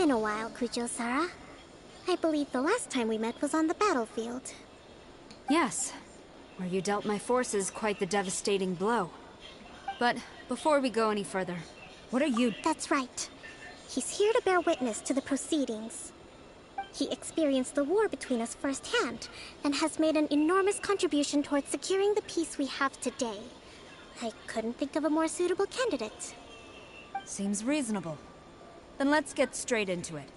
been a while, Kujo-Sara. I believe the last time we met was on the battlefield. Yes, where you dealt my forces quite the devastating blow. But before we go any further, what are you— That's right. He's here to bear witness to the proceedings. He experienced the war between us firsthand, and has made an enormous contribution towards securing the peace we have today. I couldn't think of a more suitable candidate. Seems reasonable. Then let's get straight into it.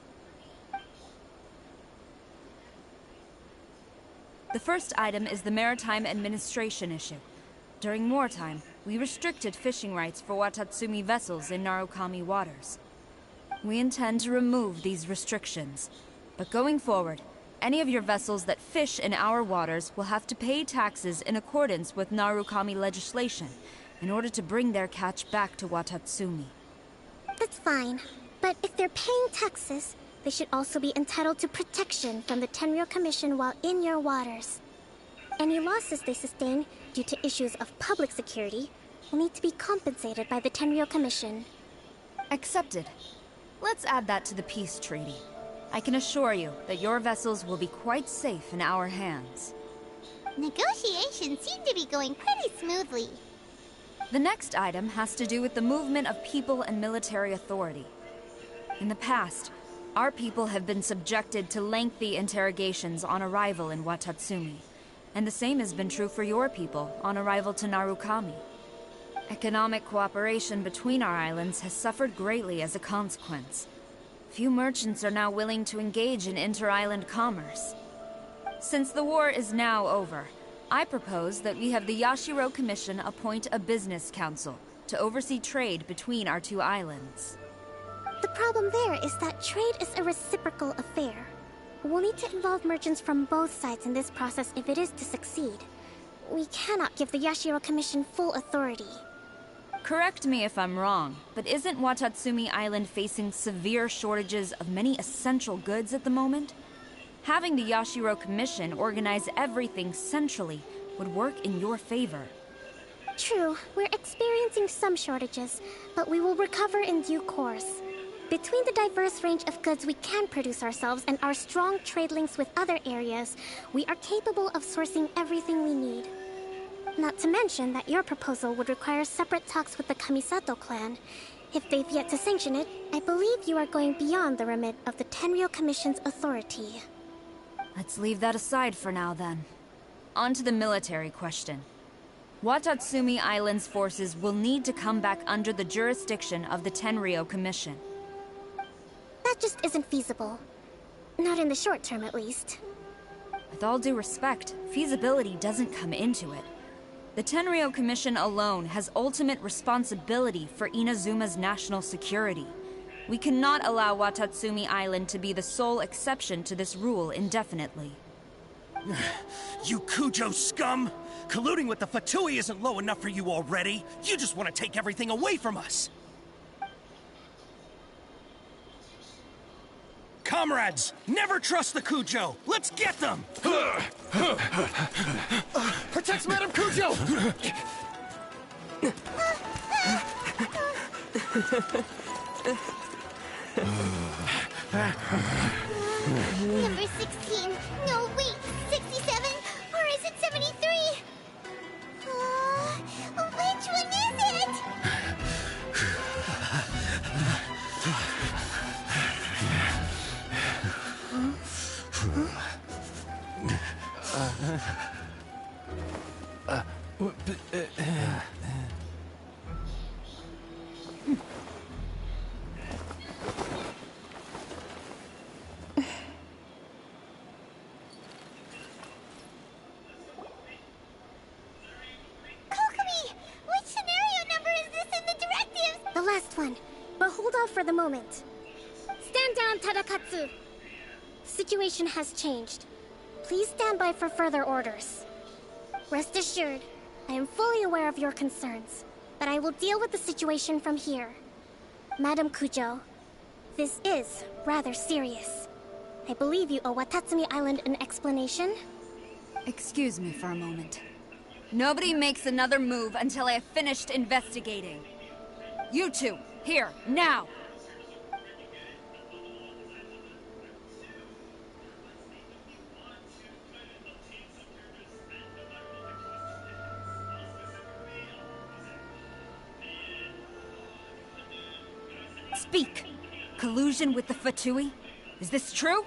The first item is the Maritime Administration issue. During wartime, we restricted fishing rights for Watatsumi vessels in Narukami waters. We intend to remove these restrictions. But going forward, any of your vessels that fish in our waters will have to pay taxes in accordance with Narukami legislation in order to bring their catch back to Watatsumi. That's fine. But if they're paying taxes, they should also be entitled to protection from the Tenryou Commission while in your waters. Any losses they sustain due to issues of public security will need to be compensated by the Tenryou Commission. Accepted. Let's add that to the peace treaty. I can assure you that your vessels will be quite safe in our hands. Negotiations seem to be going pretty smoothly. The next item has to do with the movement of people and military authority. In the past, our people have been subjected to lengthy interrogations on arrival in Watatsumi, and the same has been true for your people on arrival to Narukami. Economic cooperation between our islands has suffered greatly as a consequence. Few merchants are now willing to engage in inter-island commerce. Since the war is now over, I propose that we have the Yashiro Commission appoint a business council to oversee trade between our two islands. The problem there is that trade is a reciprocal affair. We'll need to involve merchants from both sides in this process if it is to succeed. We cannot give the Yashiro Commission full authority. Correct me if I'm wrong, but isn't Watatsumi Island facing severe shortages of many essential goods at the moment? Having the Yashiro Commission organize everything centrally would work in your favor. True, we're experiencing some shortages, but we will recover in due course. Between the diverse range of goods we can produce ourselves and our strong trade links with other areas, we are capable of sourcing everything we need. Not to mention that your proposal would require separate talks with the Kamisato clan. If they've yet to sanction it, I believe you are going beyond the remit of the Tenryou Commission's authority. Let's leave that aside for now, then. On to the military question. Watatsumi Island's forces will need to come back under the jurisdiction of the Tenryou Commission. That just isn't feasible. Not in the short term, at least. With all due respect, feasibility doesn't come into it. The Tenryou Commission alone has ultimate responsibility for Inazuma's national security. We cannot allow Watatsumi Island to be the sole exception to this rule indefinitely. You Kujo scum! Colluding with the Fatui isn't low enough for you already. You just want to take everything away from us. Comrades, never trust the Kujo! Let's get them! Protect Madame Kujo! Number 16. No, wait. 67? Or is it 73? Which one is it? Last one, but hold off for the moment. Stand down, Tadakatsu! The situation has changed. Please stand by for further orders. Rest assured, I am fully aware of your concerns, but I will deal with the situation from here. Madam Kujo, this is rather serious. I believe you owe Watatsumi Island an explanation? Excuse me for a moment. Nobody makes another move until I have finished investigating. You two, here, now! Speak! Collusion with the Fatui? Is this true?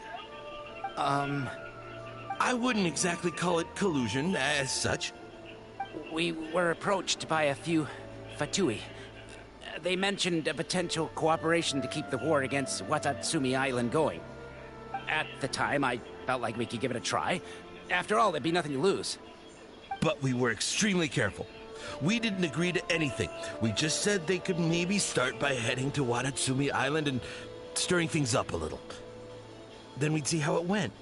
I wouldn't exactly call it collusion as such. We were approached by a few Fatui. They mentioned a potential cooperation to keep the war against Watatsumi Island going. At the time, I felt like we could give it a try. After all, there'd be nothing to lose. But we were extremely careful. We didn't agree to anything. We just said they could maybe start by heading to Watatsumi Island and stirring things up a little. Then we'd see how it went.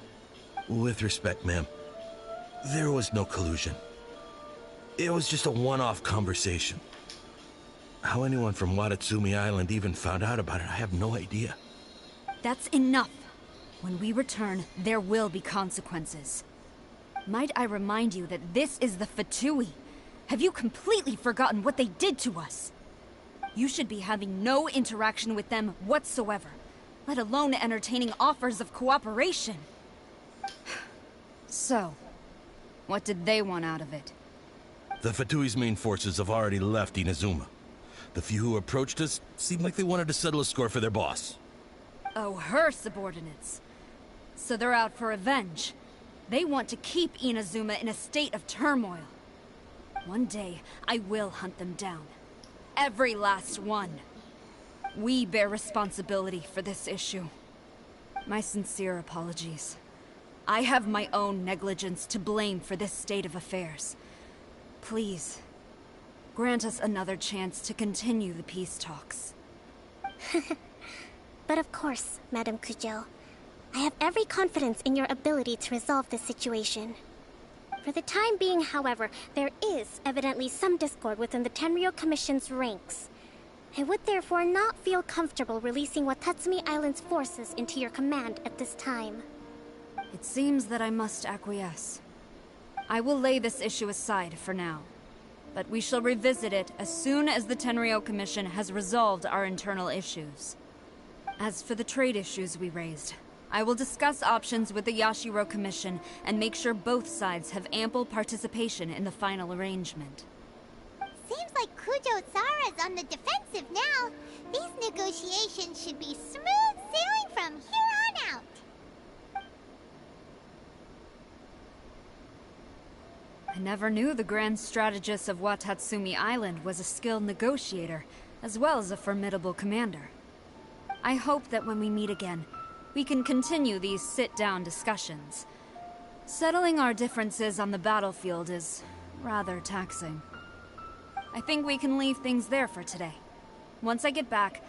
With respect, ma'am, there was no collusion. It was just a one-off conversation. How anyone from Watatsumi Island even found out about it, I have no idea. That's enough. When we return, there will be consequences. Might I remind you that this is the Fatui? Have you completely forgotten what they did to us? You should be having no interaction with them whatsoever, let alone entertaining offers of cooperation. So, what did they want out of it? The Fatui's main forces have already left Inazuma. The few who approached us seemed like they wanted to settle a score for their boss. Oh, her subordinates. So they're out for revenge. They want to keep Inazuma in a state of turmoil. One day, I will hunt them down. Every last one. We bear responsibility for this issue. My sincere apologies. I have my own negligence to blame for this state of affairs. Please, grant us another chance to continue the peace talks. But of course, Madame Kujo. I have every confidence in your ability to resolve this situation. For the time being, however, there is evidently some discord within the Tenryou Commission's ranks. I would therefore not feel comfortable releasing Watatsumi Island's forces into your command at this time. It seems that I must acquiesce. I will lay this issue aside for now, but we shall revisit it as soon as the Tenryou Commission has resolved our internal issues. As for the trade issues we raised, I will discuss options with the Yashiro Commission and make sure both sides have ample participation in the final arrangement. Seems like Kujo-sara's on the defensive now. These negotiations should be smooth sailing from here on out. I never knew the Grand Strategist of Watatsumi Island was a skilled negotiator, as well as a formidable commander. I hope that when we meet again, we can continue these sit-down discussions. Settling our differences on the battlefield is rather taxing. I think we can leave things there for today. Once I get back,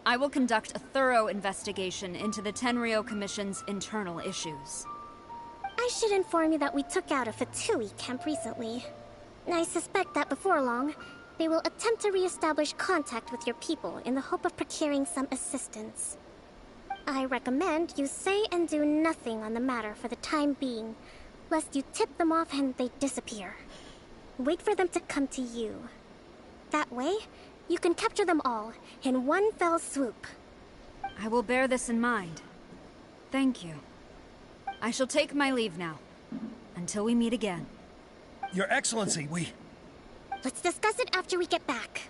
I will conduct a thorough investigation into the Tenryou Commission's internal issues. I should inform you that we took out a Fatui camp recently. I suspect that before long, they will attempt to re-establish contact with your people in the hope of procuring some assistance. I recommend you say and do nothing on the matter for the time being, lest you tip them off and they disappear. Wait for them to come to you. That way, you can capture them all in one fell swoop. I will bear this in mind. Thank you. I shall take my leave now. Until we meet again. Your Excellency, Let's discuss it after we get back.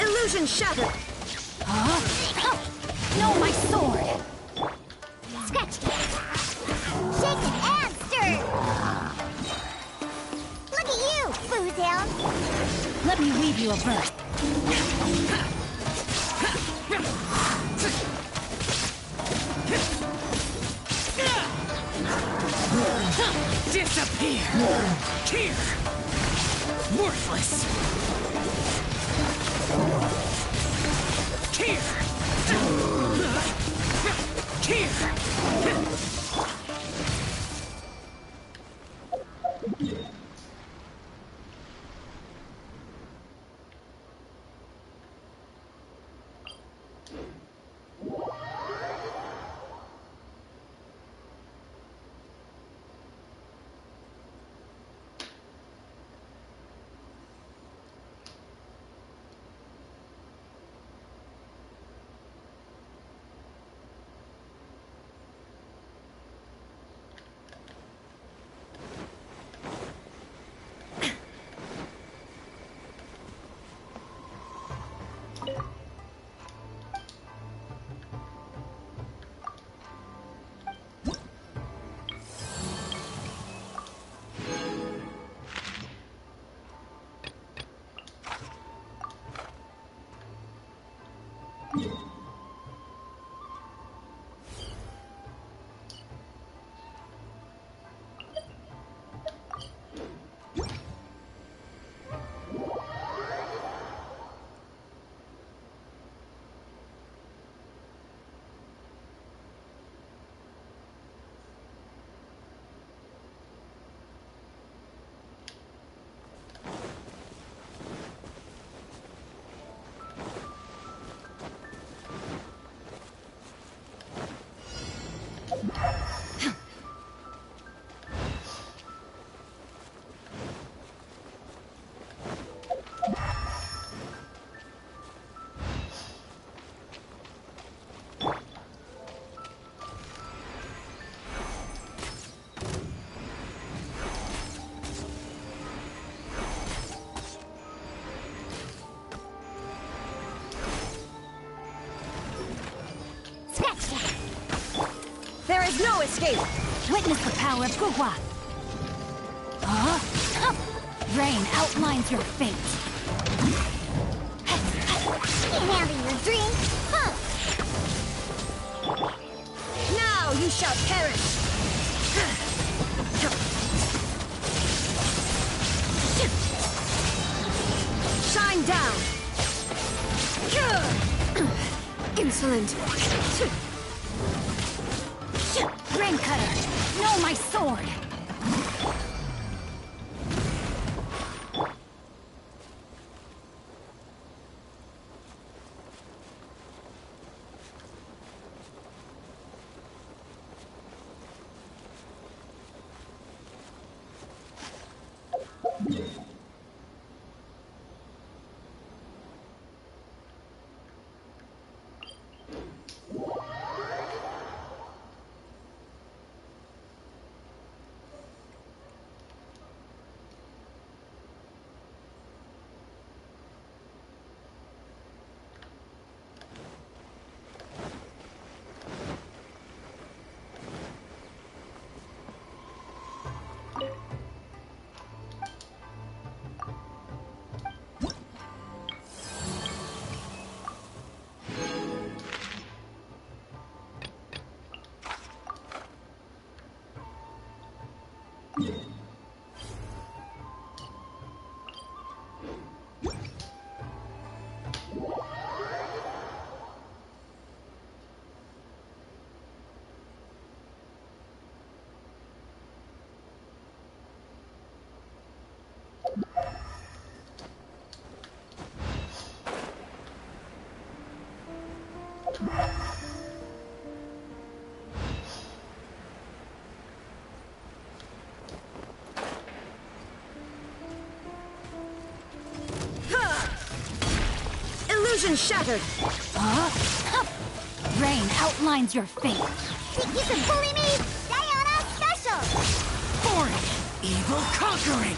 Illusion shattered! Huh? No, my sword! Scratch! Shaken and stirred! Look at you, Foozle! Let me weave you a verse. Disappear! Here! Worthless! Here! Here! There is no escape! Witness the power of Gugwa! Huh? Rain outlines your fate. Can't handle your dream, huh? Now you shall perish! Shine down! Insolent! Rain cutter! Know my sword! Illusion shattered! Rain outlines your fate. Think you can bully me? Diana Special! Evil conquering!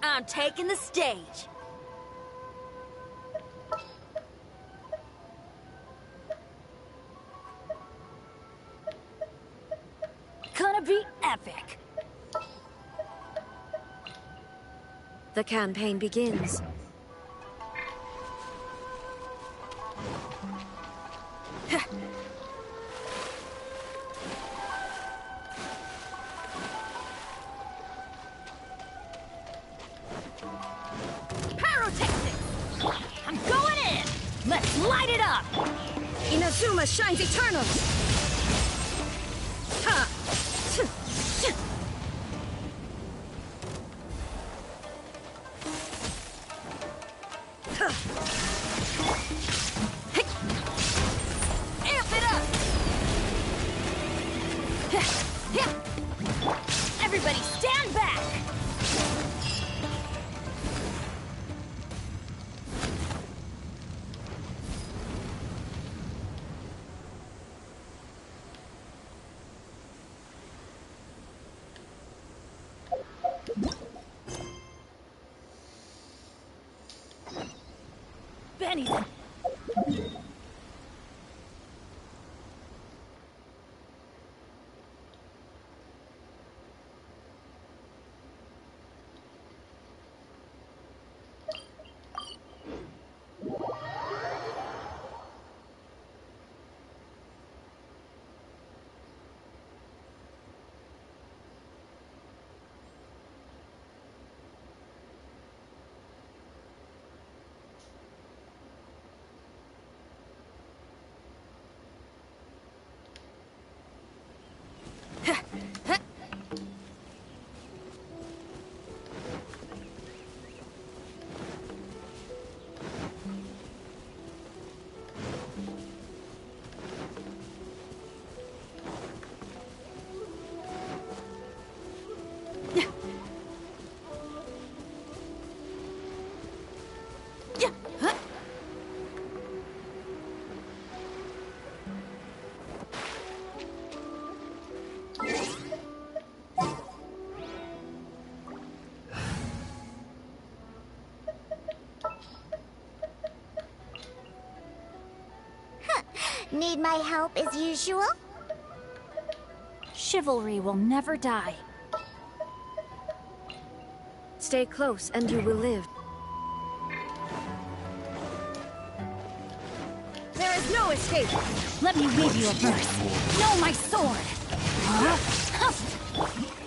I'm taking the stage. Gonna be epic. The campaign begins. Pyrotechnics! I'm going in! Let's light it up! Inazuma shines eternal! Ha! Amp it up! Everybody stand back! Benny! Need my help as usual? Chivalry will never die. Stay close and you will live. There is no escape! Let me weave you a verse. Know my sword!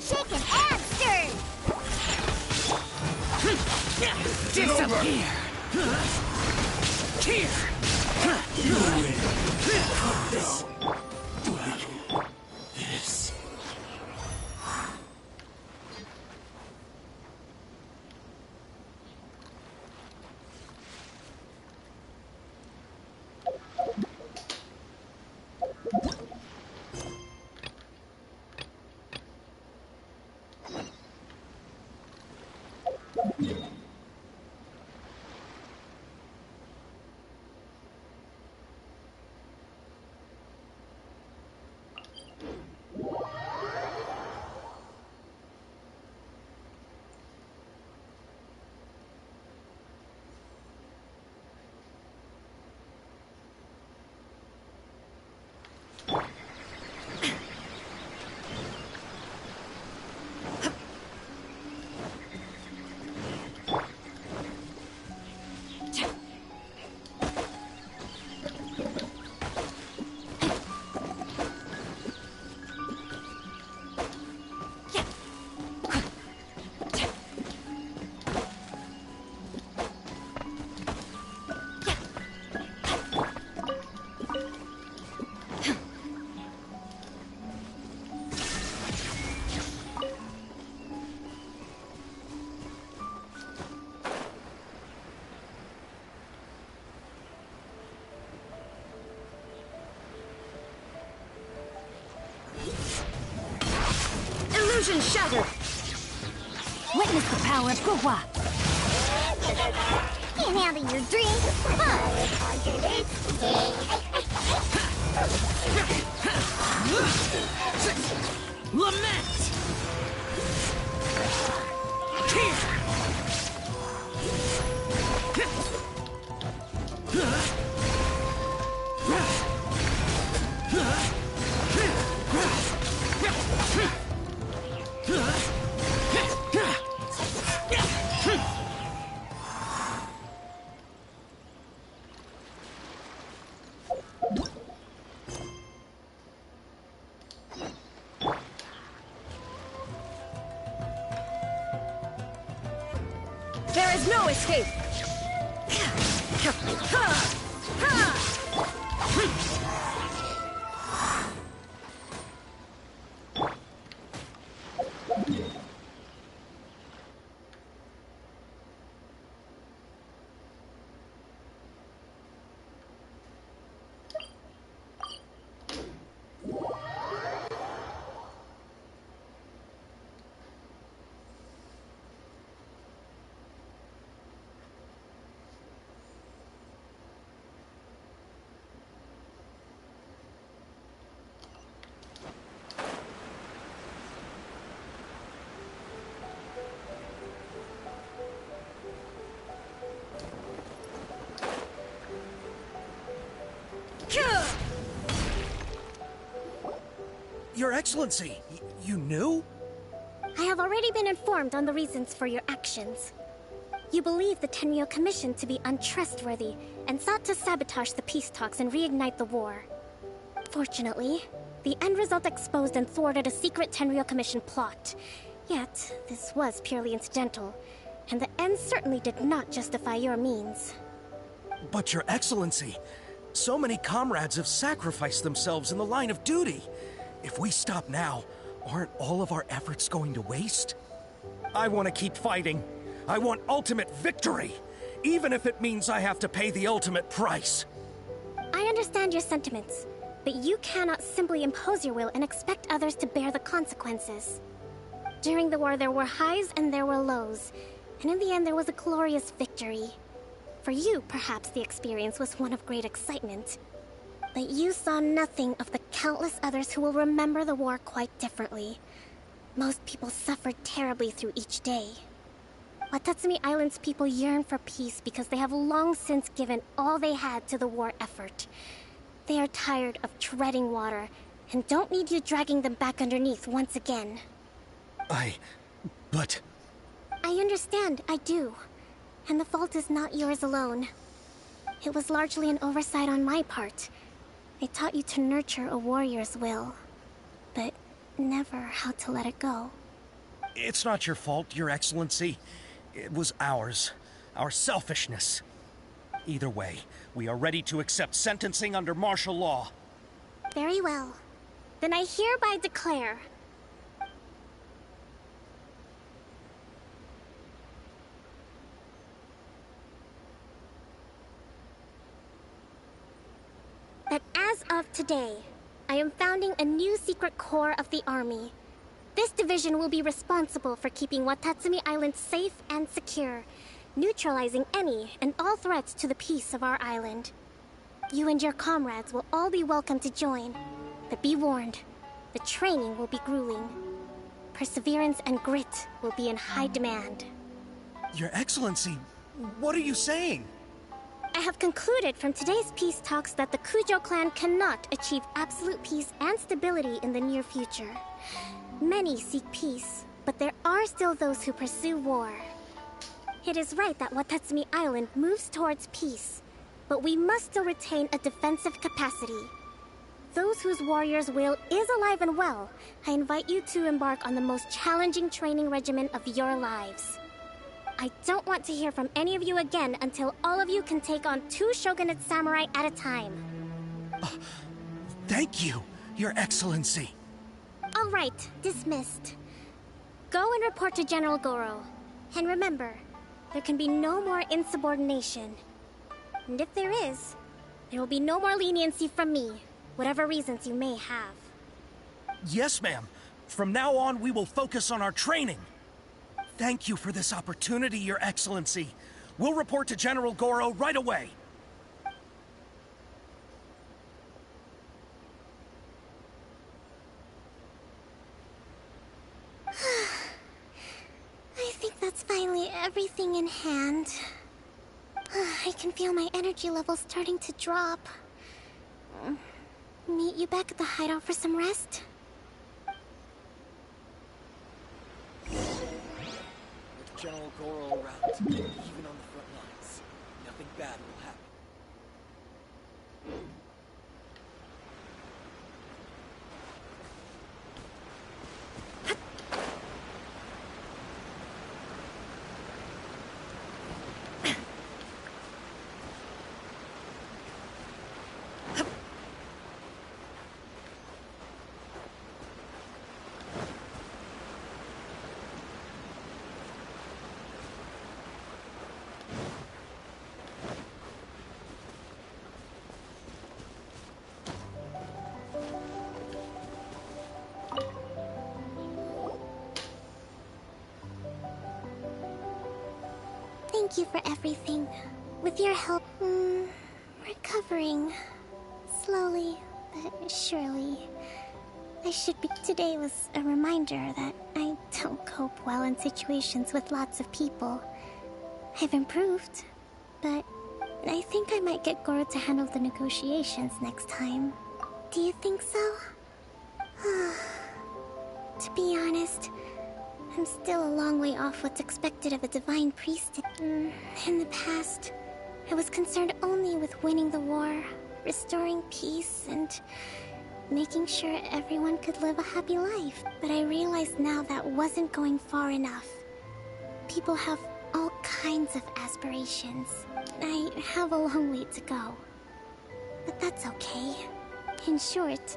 Shaken and stirred! Disappear! Here! This. Illusion shattered! Witness the power of Gugwa! Can't handle your dreams! Lament! Here! There is no escape! Your Excellency, you knew? I have already been informed on the reasons for your actions. You believe the Tenryou Commission to be untrustworthy and sought to sabotage the peace talks and reignite the war. Fortunately, the end result exposed and thwarted a secret Tenryou Commission plot. Yet, this was purely incidental, and the end certainly did not justify your means. But Your Excellency, so many comrades have sacrificed themselves in the line of duty. If we stop now, aren't all of our efforts going to waste? I want to keep fighting. I want ultimate victory, even if it means I have to pay the ultimate price. I understand your sentiments, but you cannot simply impose your will and expect others to bear the consequences. During the war, there were highs and there were lows, and in the end, there was a glorious victory. For you, perhaps the experience was one of great excitement. But you saw nothing of the countless others who will remember the war quite differently. Most people suffered terribly through each day. Watatsumi Island's people yearn for peace because they have long since given all they had to the war effort. They are tired of treading water, and don't need you dragging them back underneath once again. But... I understand, I do. And the fault is not yours alone. It was largely an oversight on my part. I taught you to nurture a warrior's will, but never how to let it go. It's not your fault, Your Excellency. It was ours. Our selfishness. Either way, we are ready to accept sentencing under martial law. Very well. Then I hereby declare... that as of today, I am founding a new secret corps of the army. This division will be responsible for keeping Watatsumi Island safe and secure, neutralizing any and all threats to the peace of our island. You and your comrades will all be welcome to join, but be warned, the training will be grueling. Perseverance and grit will be in high demand. Your Excellency, what are you saying? I have concluded from today's peace talks that the Kujo clan cannot achieve absolute peace and stability in the near future. Many seek peace, but there are still those who pursue war. It is right that Watatsumi Island moves towards peace, but we must still retain a defensive capacity. Those whose warrior's will is alive and well, I invite you to embark on the most challenging training regimen of your lives. I don't want to hear from any of you again until all of you can take on 2 shogunate samurai at a time. Thank you, Your Excellency. All right, dismissed. Go and report to General Goro. And remember, there can be no more insubordination. And if there is, there will be no more leniency from me, whatever reasons you may have. Yes, ma'am. From now on, we will focus on our training. Thank you for this opportunity, Your Excellency. We'll report to General Goro right away. I think that's finally everything in hand. I can feel my energy levels starting to drop. Meet you back at the hideout for some rest? With General Goro around, even on the front lines, nothing bad will happen. Thank you for everything. With your help, recovering. Slowly, but surely. Today was a reminder that I don't cope well in situations with lots of people. I've improved, but I think I might get Goro to handle the negotiations next time. Do you think so? To be honest, I'm still a long way off what's expected of a divine priest. In the past, I was concerned only with winning the war, restoring peace, and making sure everyone could live a happy life. But I realize now that wasn't going far enough. People have all kinds of aspirations. I have a long way to go. But that's okay. In short,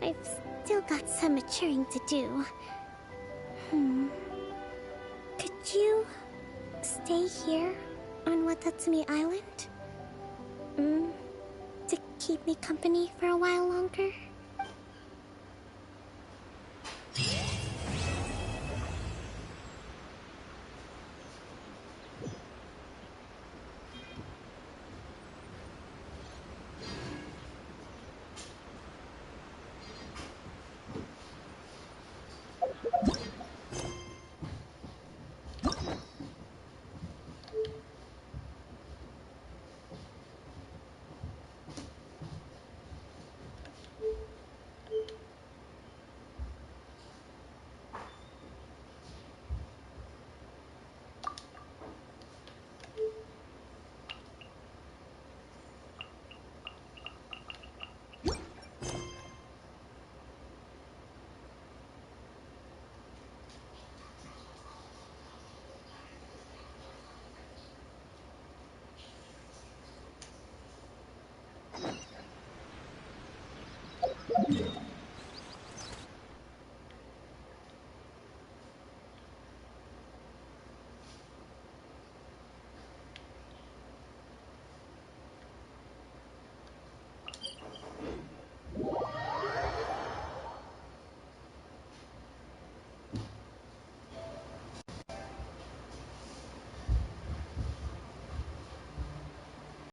I've still got some maturing to do. Could you stay here on Watatsumi Island? To keep me company for a while longer?